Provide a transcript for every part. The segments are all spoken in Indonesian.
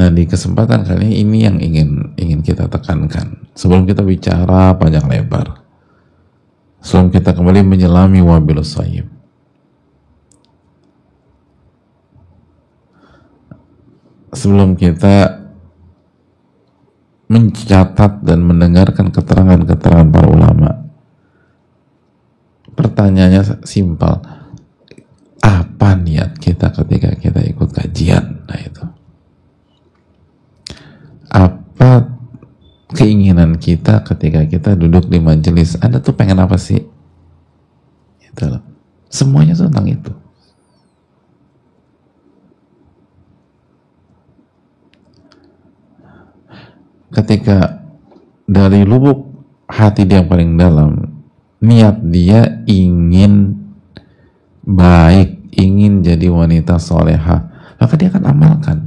Nah, di kesempatan kali ini yang ingin kita tekankan sebelum kita bicara panjang lebar, sebelum kita kembali menyelami wabilus shayyib. Sebelum kita mencatat dan mendengarkan keterangan-keterangan para ulama, pertanyaannya simpel, apa niat kita ketika kita ikut kajian? Nah itu, apa keinginan kita ketika kita duduk di majelis? Anda tuh pengen apa sih? Itu loh. Semuanya tentang itu. Ketika dari lubuk hati dia yang paling dalam, niat dia ingin baik, ingin jadi wanita soleha, maka dia akan amalkan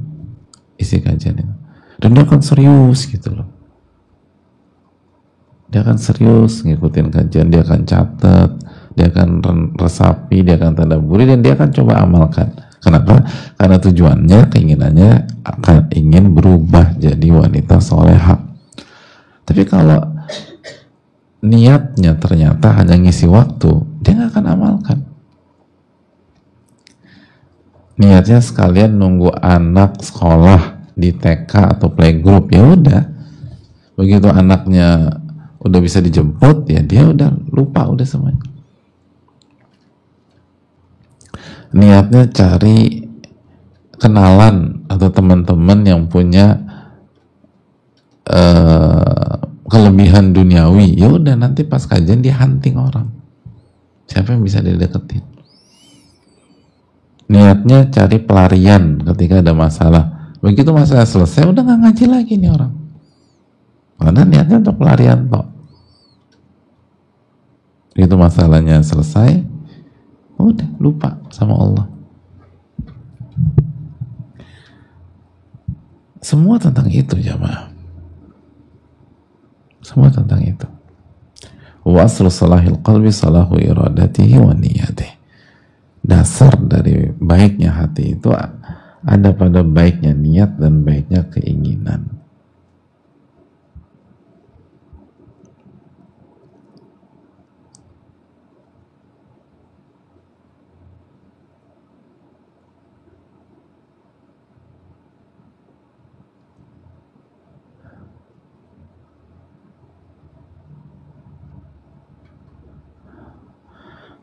isi kajian itu. Dan dia akan serius gitu loh. Dia akan serius ngikutin kajian, dia akan catat, dia akan resapi, dia akan tadabburi, dan dia akan coba amalkan. Kenapa? Karena tujuannya, keinginannya akan ingin berubah jadi wanita soleha. Tapi kalau niatnya ternyata hanya ngisi waktu, dia nggak akan amalkan. Niatnya sekalian nunggu anak sekolah di TK atau playgroup, ya udah. Begitu anaknya udah bisa dijemput, ya dia udah lupa udah semuanya. Niatnya cari kenalan atau teman-teman yang punya kelebihan duniawi, ya udah nanti pas kajian dia hunting orang, siapa yang bisa dideketin. Niatnya cari pelarian ketika ada masalah, begitu masalah selesai udah nggak ngaji lagi nih orang, karena niatnya untuk pelarian toh. Begitu masalahnya selesai, udah lupa sama Allah. Semua tentang itu jamaah. Semua tentang itu. Wa aslu salahil qalbi salahu iradatihi wa niyatihi. Dasar dari baiknya hati itu ada pada baiknya niat dan baiknya keinginan.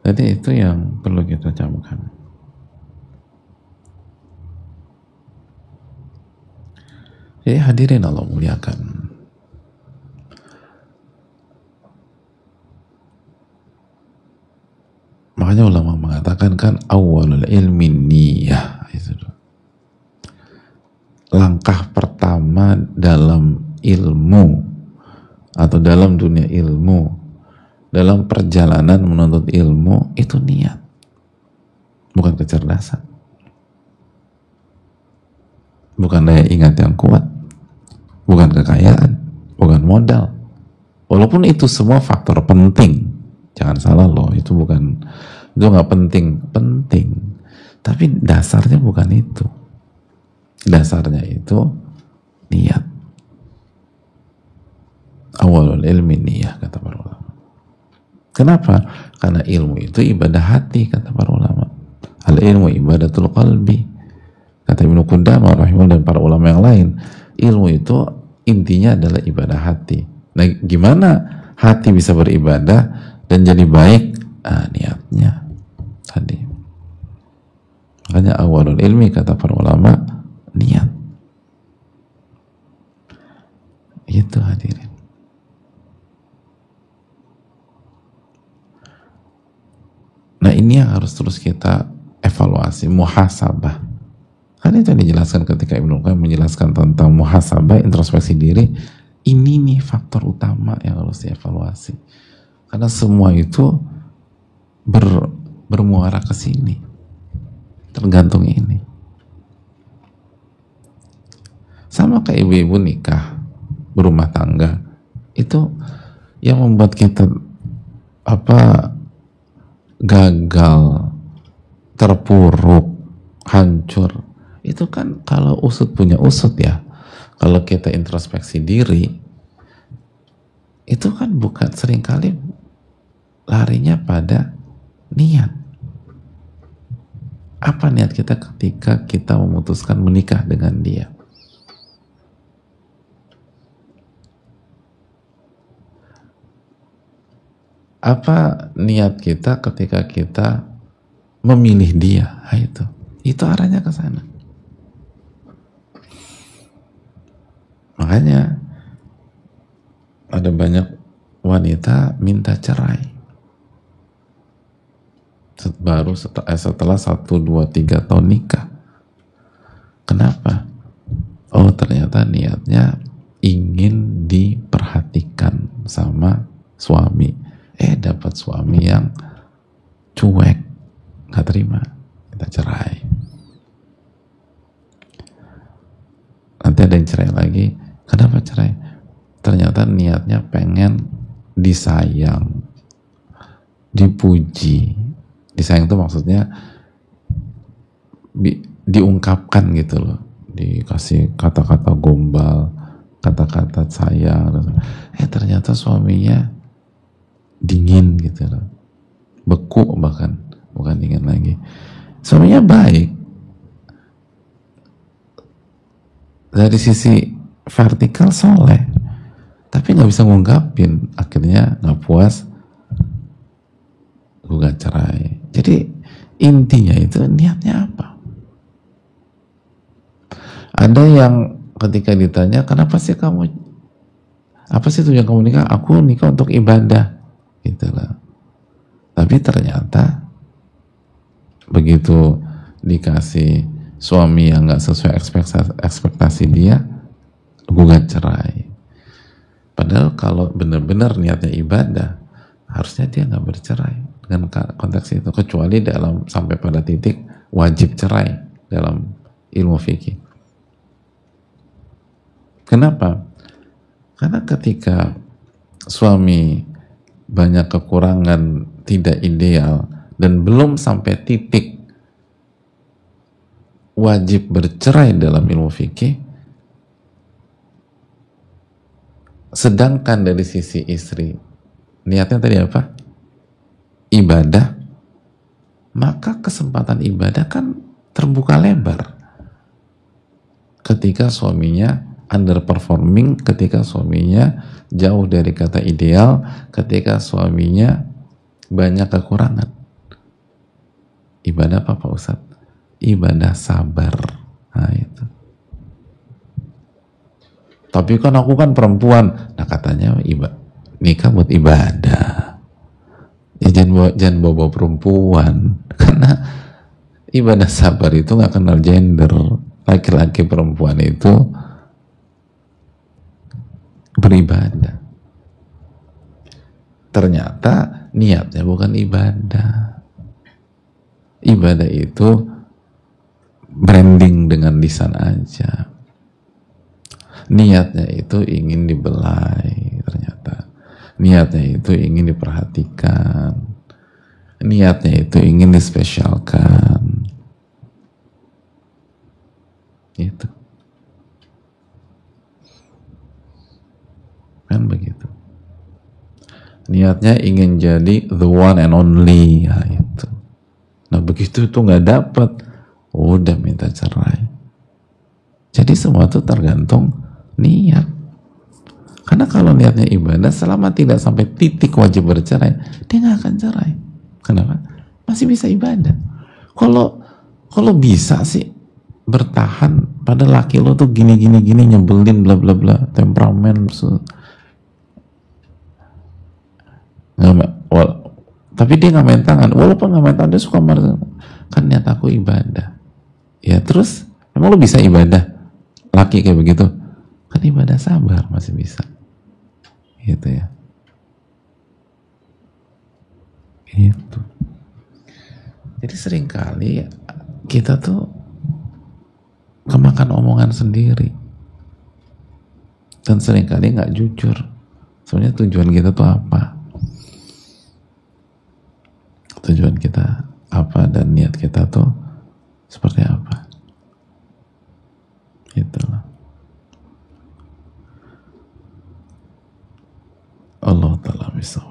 Jadi itu yang perlu kita camkan. Jadi hadirin Allah muliakan. Makanya ulama mengatakan kan awalul ilmi niyah. Itu. Langkah pertama dalam ilmu atau dalam dunia ilmu, dalam perjalanan menuntut ilmu, itu niat, bukan kecerdasan, bukan daya ingat yang kuat, bukan kekayaan, bukan modal. Walaupun itu semua faktor penting, jangan salah loh, itu nggak penting, tapi dasarnya bukan itu. Dasarnya itu niat. Awalul ilmi niyah, kata para ulama. Kenapa? Karena ilmu itu ibadah hati, kata para ulama. Al-ilmu ibadatul qalbi, kata Ibnu Qudamah rahimahullah dan para ulama yang lain. Ilmu itu intinya adalah ibadah hati. Nah, gimana hati bisa beribadah dan jadi baik? Niatnya tadi. Makanya awalul ilmi, kata para ulama, niat. Itu hadirin. Nah, ini yang harus terus kita evaluasi, muhasabah. Kan itu yang dijelaskan ketika Ibnu Qayyim menjelaskan tentang muhasabah, introspeksi diri. Ini nih faktor utama yang harus dievaluasi. Karena semua itu bermuara ke sini. Tergantung ini. Sama kayak ibu-ibu nikah, berumah tangga. Itu yang membuat kita gagal, terpuruk, hancur, itu kan kalau usut punya usut ya, kalau kita introspeksi diri, itu kan bukan, seringkali larinya pada niat. Apa niat kita ketika kita memutuskan menikah dengan dia? Apa niat kita ketika kita memilih dia? Nah, itu arahnya ke sana. Makanya ada banyak wanita minta cerai baru setelah 1, 2, 3 tahun nikah. Kenapa? Oh, ternyata niatnya ingin diperhatikan sama suami. Dapat suami yang cuek, nggak terima, kita cerai. Nanti ada yang cerai lagi. Kenapa cerai? Ternyata niatnya pengen disayang, dipuji. Disayang itu maksudnya diungkapkan gitu loh, dikasih kata-kata gombal, kata-kata sayang. Ternyata suaminya dingin gitu loh, beku, bahkan bukan dingin lagi, suaminya baik dari sisi vertikal, soleh, tapi nggak bisa ngungkapin, akhirnya nggak puas, gugat cerai. Jadi intinya itu niatnya apa? Ada yang ketika ditanya, kenapa sih kamu, apa sih tujuan kamu nikah? Aku nikah untuk ibadah, gitu lah. Tapi ternyata begitu dikasih suami yang nggak sesuai ekspektasi dia, gugat cerai. Padahal kalau benar-benar niatnya ibadah, harusnya dia nggak bercerai dengan konteks itu, kecuali dalam sampai pada titik wajib cerai dalam ilmu fikih. Kenapa? Karena ketika suami banyak kekurangan, tidak ideal, dan belum sampai titik wajib bercerai dalam ilmu fikih, sedangkan dari sisi istri niatnya tadi apa? Ibadah, maka kesempatan ibadah kan terbuka lebar ketika suaminya underperforming, ketika suaminya jauh dari kata ideal, ketika suaminya banyak kekurangan. Ibadah apa Pak Ustadz? Ibadah sabar. Nah itu. Tapi kan aku kan perempuan. Nah katanya nikah buat ibadah. Ya jangan bawa perempuan. Karena ibadah sabar itu nggak kenal gender. Laki-laki perempuan itu beribadah. Ternyata niatnya bukan ibadah. Ibadah itu branding dengan lisan aja. Niatnya itu ingin dibelai ternyata. Niatnya itu ingin diperhatikan. Niatnya itu ingin dispesialkan. Itu. Kan begitu. Niatnya ingin jadi the one and only. Ya, itu. Nah begitu tuh nggak dapat, udah minta cerai. Jadi semua tuh tergantung niat. Karena kalau niatnya ibadah, selama tidak sampai titik wajib bercerai, dia nggak akan cerai. Kenapa? Masih bisa ibadah. Kalau bisa sih bertahan pada laki lo tuh gini nyebelin bla bla bla, temperamen, tapi dia nggak main tangan, walaupun nggak main tangan dia suka marah. Kan niat aku ibadah. Ya terus emang lo bisa ibadah laki kayak begitu? Kan ibadah sabar masih bisa, gitu ya. Itu. Jadi seringkali kita tuh kemakan omongan sendiri dan seringkali nggak jujur. Sebenarnya tujuan kita tuh apa? Tujuan kita apa dan niat kita tuh seperti apa? bisawab.